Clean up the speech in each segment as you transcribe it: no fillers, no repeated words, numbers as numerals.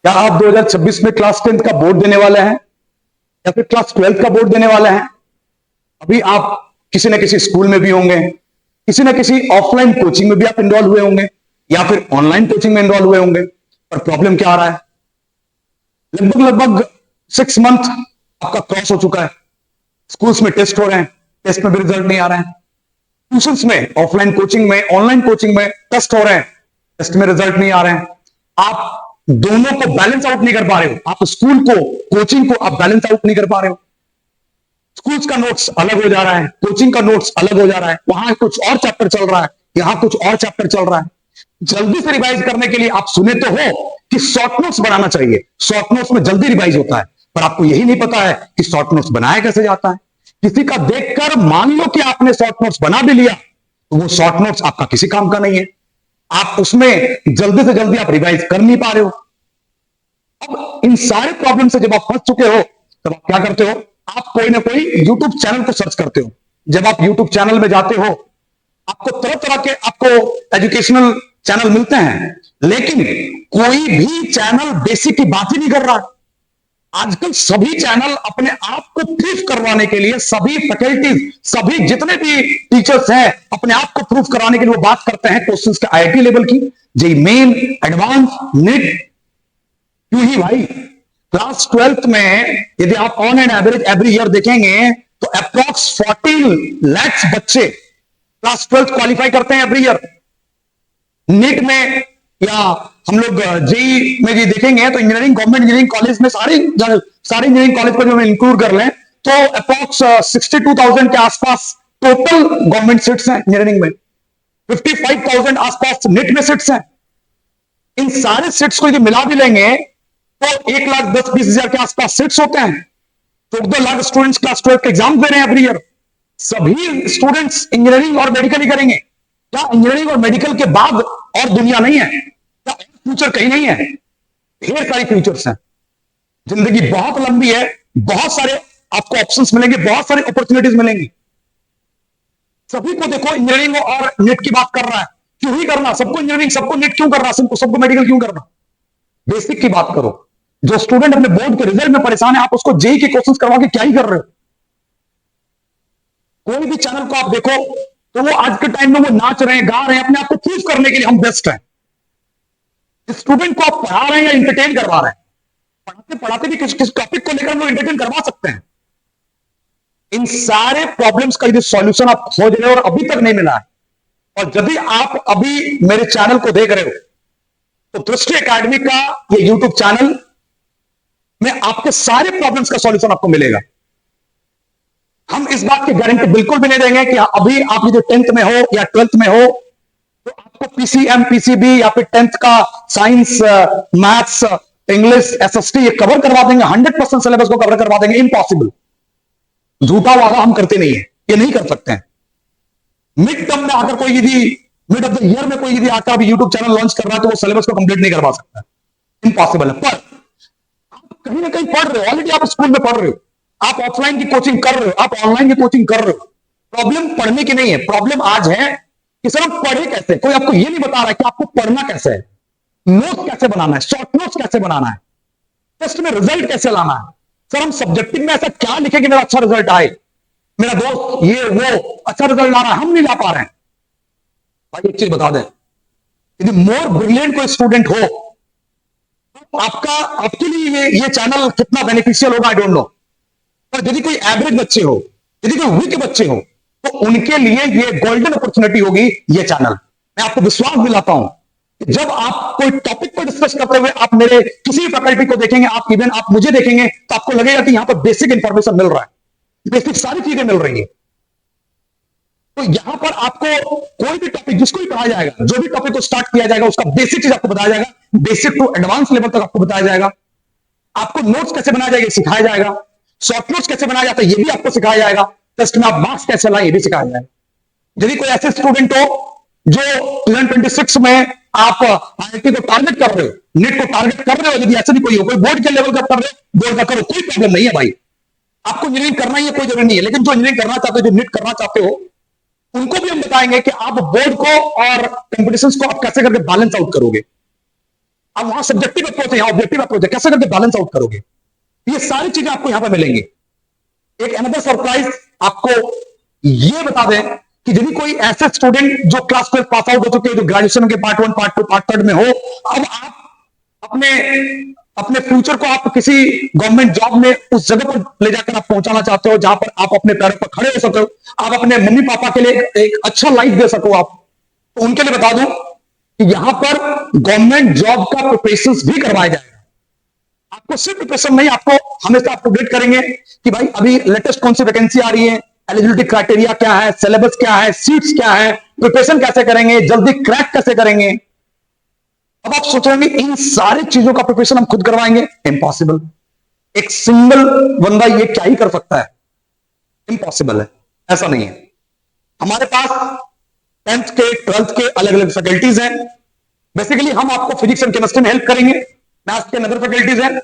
क्या आप 2026 में क्लास 10th का बोर्ड देने वाले हैं या फिर क्लास 12th का बोर्ड देने वाले हैं? अभी आप किसी न किसी स्कूल में भी होंगे, किसी न किसी ऑफलाइन कोचिंग में भी आप इनरोल हुए होंगे या फिर ऑनलाइन कोचिंग में इनरोल हुए होंगे। पर प्रॉब्लम क्या आ रहा है? लगभग लगभग 6 मंथ आपका क्रॉस हो चुका है। स्कूल्स में टेस्ट हो रहे हैं, टेस्ट में भी रिजल्ट नहीं आ रहे हैं। ट्यूशंस में, ऑफलाइन कोचिंग में, ऑनलाइन कोचिंग में टेस्ट हो रहे हैं, टेस्ट में रिजल्ट नहीं आ रहे हैं। आप दोनों को बैलेंस आउट नहीं कर पा रहे हो। आप स्कूल को, कोचिंग को आप बैलेंस आउट नहीं कर पा रहे हो। स्कूल्स का नोट्स अलग हो जा रहा है, कोचिंग का नोट्स अलग हो जा रहा है। वहां कुछ और चैप्टर चल रहा है, यहां कुछ और चैप्टर चल रहा है। जल्दी से रिवाइज करने के लिए आप सुने तो हो कि शॉर्ट नोट्स बनाना चाहिए, शॉर्ट नोट्स में जल्दी रिवाइज होता है, पर आपको यही नहीं पता है कि शॉर्ट नोट्स बनाया कैसे जाता है। किसी का देखकर मान लो कि आपने शॉर्ट नोट्स बना भी लिया, तो वो शॉर्ट नोट्स आपका किसी काम का नहीं है। आप उसमें जल्दी से जल्दी आप रिवाइज कर नहीं पा रहे हो। अब इन सारे प्रॉब्लम से जब आप फंस चुके हो, तब आप क्या करते हो? आप कोई ना कोई यूट्यूब चैनल को सर्च करते हो। जब आप यूट्यूब चैनल में जाते हो, आपको तरह तरह के आपको एजुकेशनल चैनल मिलते हैं, लेकिन कोई भी चैनल बेसिक की बात ही नहीं कर रहा। आजकल सभी चैनल अपने आप को प्रूफ करवाने के लिए, सभी फैकल्टीज, सभी जितने भी टीचर्स हैं, अपने आप को प्रूफ कराने के लिए वो बात करते हैं क्वेश्चंस के आईआईटी लेवल की, जेईई मेन, एडवांस, नीट। क्यों ही भाई? क्लास 12th में यदि आप on and average every year देखेंगे तो अप्रॉक्स 14 लाख बच्चे क्लास 12th क्वालिफाई करते हैं एवरी ईयर। नीट में या हम लोग जेई में भी देखेंगे तो इंजीनियरिंग, गवर्नमेंट इंजीनियरिंग कॉलेज में सारे इंजीनियरिंग कॉलेज को जो हम इंक्लूड कर लें तो अप्रॉक्स 62,000 के आसपास टोटल गवर्नमेंट सीट्स हैं इंजीनियरिंग में। 55,000 आसपास नीट में सीट्स हैं। इन सारे सीट्स को यदि मिला भी लेंगे तो 1,10,20,000 के आसपास सीट्स होते हैं। 14 लाख स्टूडेंट्स क्लास 12 के एग्जाम दे रहे हैं एवरी ईयर। सभी स्टूडेंट्स इंजीनियरिंग और मेडिकल ही करेंगे। क्या इंजीनियरिंग और मेडिकल के बाद और दुनिया नहीं है? क्या फ्यूचर कहीं नहीं है? ढेर सारी फ्यूचर्स हैं। जिंदगी बहुत लंबी है, बहुत सारे आपको ऑप्शंस मिलेंगे, बहुत सारी अपॉर्चुनिटीज मिलेंगी। सभी को देखो इंजीनियरिंग और नीट की बात कर रहा है। क्यों ही करना? सबको इंजीनियरिंग, सबको नीट क्यों करना? सबको मेडिकल क्यों करना? बेसिक की बात करो। जो स्टूडेंट अपने बोर्ड के रिजल्ट में परेशान है, आप उसको जेई के क्वेश्चंस करवा के क्या ही कर रहे हो? कोई भी चैनल को आप देखो तो वो आज के टाइम में वो नाच रहे हैं, गा रहे हैं, अपने आप को प्रूव करने के लिए हम बेस्ट हैं। स्टूडेंट को आप पढ़ा रहे हैं या इंटरटेन करवा रहे हैं? पढ़ाते पढ़ाते भी किस टॉपिक को लेकर हम लोग इंटरटेन करवा सकते हैं। इन सारे प्रॉब्लम्स का यदि सॉल्यूशन आप खोज रहे हो और अभी तक नहीं मिला है, और यदि आप अभी मेरे चैनल को देख रहे हो तो दृष्टि एकेडमी का ये यूट्यूब चैनल में आपके सारे प्रॉब्लम्स का सॉल्यूशन आपको मिलेगा। हम इस बात की गारंटी बिल्कुल भी नहीं देंगे कि अभी आप जो 10th में हो या 12th में हो तो आपको पीसीएम, पीसीबी या फिर 10th का साइंस, मैथ्स, इंग्लिश, एसएसटी ये कवर करवा देंगे, 100% सिलेबस को कवर करवा देंगे। इम्पॉसिबल। झूठा वादा हम करते नहीं है, ये नहीं कर सकते हैं। मिड टर्म में आकर कोई यदि मिड ऑफ द ईयर में कोई यदि आकर अभी यूट्यूब चैनल लॉन्च कर रहा है तो वो सिलेबस को कंप्लीट नहीं करवा सकता। इम्पॉसिबल है। पर आप कहीं ना कहीं पढ़ रहे हो, ऑलरेडी आप स्कूल में पढ़ रहे हो, आप ऑफलाइन की कोचिंग कर रहे हो, आप ऑनलाइन की कोचिंग कर रहे हो। प्रॉब्लम पढ़ने की नहीं है, प्रॉब्लम आज है कि सर हम पढ़े कैसे। कोई आपको ये नहीं बता रहा है कि आपको पढ़ना कैसे है, नोट कैसे बनाना है, शॉर्ट नोट्स कैसे बनाना है, टेस्ट में रिजल्ट कैसे लाना है। सर हम सब्जेक्टिव में ऐसा क्या लिखे कि मेरा अच्छा रिजल्ट आए, मेरा दोस्त ये वो अच्छा रिजल्ट ला रहा है, हम नहीं ला पा रहे हैं। भाई एक चीज बता दें, यदि मोर ब्रिलियंट कोई स्टूडेंट हो तो आपके लिए ये चैनल कितना बेनिफिशियल होगा आई डोंट नो। पर यदि कोई एवरेज बच्चे हो, यदि कोई वीक बच्चे हो, तो उनके लिए ये गोल्डन अपॉर्चुनिटी होगी ये चैनल। मैं आपको विश्वास दिलाता हूं कि जब आप कोई टॉपिक को डिस्कस करते हुए आप मेरे किसी फैकल्टी को देखेंगे, आप इवन आप मुझे देखेंगे, तो आपको लगेगा कि यहां पर बेसिक इंफॉर्मेशन मिल रहा है, बेसिक सारी चीजें मिल रही है। तो यहां पर आपको कोई भी टॉपिक जिसको भी पढ़ाया जाएगा, जो भी टॉपिक को स्टार्ट किया जाएगा, उसका बेसिक चीज आपको बताया जाएगा, बेसिक टू एडवांस लेवल तक आपको बताया जाएगा। आपको नोट्स कैसे बनाया जाएगा सिखाया जाएगा, शॉर्ट नोट्स कैसे बनाया जाता है ये भी आपको सिखाया जाएगा, टेस्ट में आप मार्क्स कैसे लाए ये भी सिखाया जाएगा। यदि कोई ऐसे स्टूडेंट हो जो 2026 में आप आईआईटी को टारगेट कर रहे हो, नीट को टारगेट कर रहे हो, यदि ऐसे भी कोई हो, कोई बोर्ड के लेवल का कर रहे हो, बोर्ड का करो, कोई प्रॉब्लम नहीं है भाई। आपको इंजीनियरिंग करना ही है, कोई जरूरी नहीं है। लेकिन जो इंजीनियरिंग करना चाहते हो, जो नीट करना चाहते हो, उनको भी हम बताएंगे कि आप बोर्ड को और कंपटीशन को आप कैसे करके बैलेंस आउट करोगे। अब वहां सब्जेक्टिव अप्रोच है, यहाँ ऑब्जेक्टिव अप्रोच है, कैसे करके बैलेंस आउट करोगे, ये सारी चीजें आपको यहां पर मिलेंगी। एक अनदर सरप्राइज आपको ये बता दें कि यदि कोई ऐसे स्टूडेंट जो क्लास 12 पास आउट हो चुके हैं, जो ग्रेजुएशन के पार्ट 1 पार्ट 2 पार्ट 3 में हो, अब आप अपने अपने फ्यूचर को आप किसी गवर्नमेंट जॉब में उस जगह पर ले जाकर आप पहुंचाना चाहते हो जहां पर आप अपने पैरों पर खड़े हो सको, आप अपने मम्मी पापा के लिए एक अच्छा लाइफ दे सको आप, तो उनके लिए बता दूं कि यहां पर गवर्नमेंट जॉब का प्रिपरेशन भी करवाया जाएगा। आपको सिर्फ प्रिपरेशन नहीं, आपको हमेशा अपडेट करेंगे कि भाई अभी लेटेस्ट कौन सी वैकेंसी आ रही है, एलिजिबिलिटी क्राइटेरिया क्या है, सिलेबस क्या है, सीट्स क्या है, प्रिपरेशन कैसे करेंगे, जल्दी क्रैक कैसे करेंगे। अब आप सोचेंगे इन सारी चीजों का प्रिपरेशन हम खुद करवाएंगे, इम्पॉसिबल। एक सिंगल बंदा ये क्या ही कर सकता है, इम्पॉसिबल है, ऐसा नहीं है। हमारे पास 10th के 12th के अलग अलग फैकल्टीज हैं। बेसिकली हम आपको फिजिक्स एंड केमिस्ट्री में हेल्प करेंगे, मैथ्स के अनदर फैकल्टीज हैं,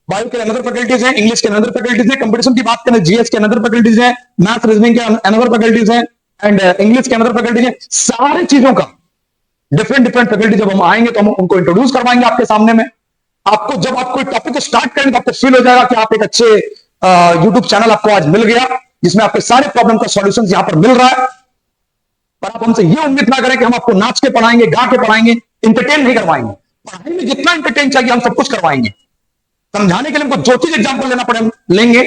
बायो के अनदर फैकल्टीज हैं, इंग्लिश के अनदर फैकल्टीज हैं, कंपटीशन की बात करें जीएस के अनदर फैकल्टीज हैं, मैथ्स रीजनिंग के अनदर फैकल्टीज हैं, एंड इंग्लिश के अनदर फैकल्टीज हैं। सारी चीजों का डिफरेंट डिफरेंट फैकल्टी जब हम आएंगे तो हम उनको इंट्रोड्यूस करवाएंगे आपके सामने में। आपको जब आप कोई टॉपिक को स्टार्ट करेंगे तो आपको फील हो जाएगा कि आप एक अच्छे यूट्यूब चैनल आपको आज मिल गया जिसमें आपके सारे प्रॉब्लम का सॉल्यूशन यहां पर मिल रहा है। पर आप हमसे ये उम्मीद ना करें कि हम आपको नाच के पढ़ाएंगे, गा के पढ़ाएंगे, इंटरटेन नहीं करवाएंगे। पढ़ाई में जितना इंटरटेन चाहिए हम सब कुछ करवाएंगे। समझाने के लिए हमको जो चीज एग्जाम्पल लेना पड़े लेंगे,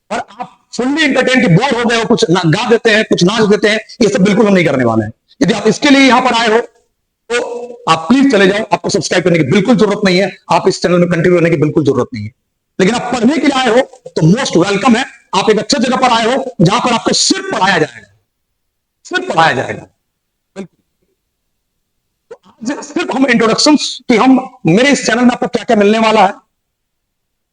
और आप फुल्ली इंटरटेन की बोर हो गए हो, कुछ गा देते हैं, कुछ नाच देते हैं, ये सब बिल्कुल हम नहीं करने वाले हैं। यदि आप इसके लिए यहां पर आए हो तो आप प्लीज चले जाओ, आपको सब्सक्राइब करने की बिल्कुल जरूरत नहीं है, आप इस चैनल में कंटिन्यू करने की बिल्कुल जरूरत नहीं है। लेकिन आप पढ़ने के लिए आए हो तो मोस्ट वेलकम है। आप एक अच्छे जगह पर आए हो जहां पर आपको सिर्फ पढ़ाया जाएगा, सिर्फ पढ़ाया जाएगा। बिल्कुल। तो आज सिर्फ हम इंट्रोडक्शन कि हम मेरे इस चैनल में आपको क्या क्या मिलने वाला है।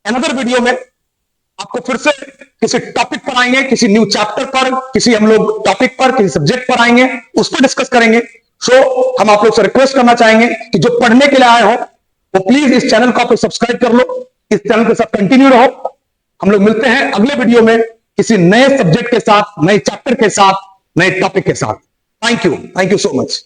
अनदर वीडियो में आपको फिर से किसी टॉपिक पर आएंगे, किसी न्यू चैप्टर पर, किसी हम लोग टॉपिक पर, किसी सब्जेक्ट पर आएंगे, उस पर डिस्कस करेंगे। सो हम आप लोग से रिक्वेस्ट करना चाहेंगे कि जो पढ़ने के लिए आए हो वो प्लीज इस चैनल को आप सब्सक्राइब कर लो, इस चैनल के साथ कंटिन्यू रहो। हम लोग मिलते हैं अगले वीडियो में किसी नए सब्जेक्ट के साथ, नए चैप्टर के साथ, नए टॉपिक के साथ। Thank you so much.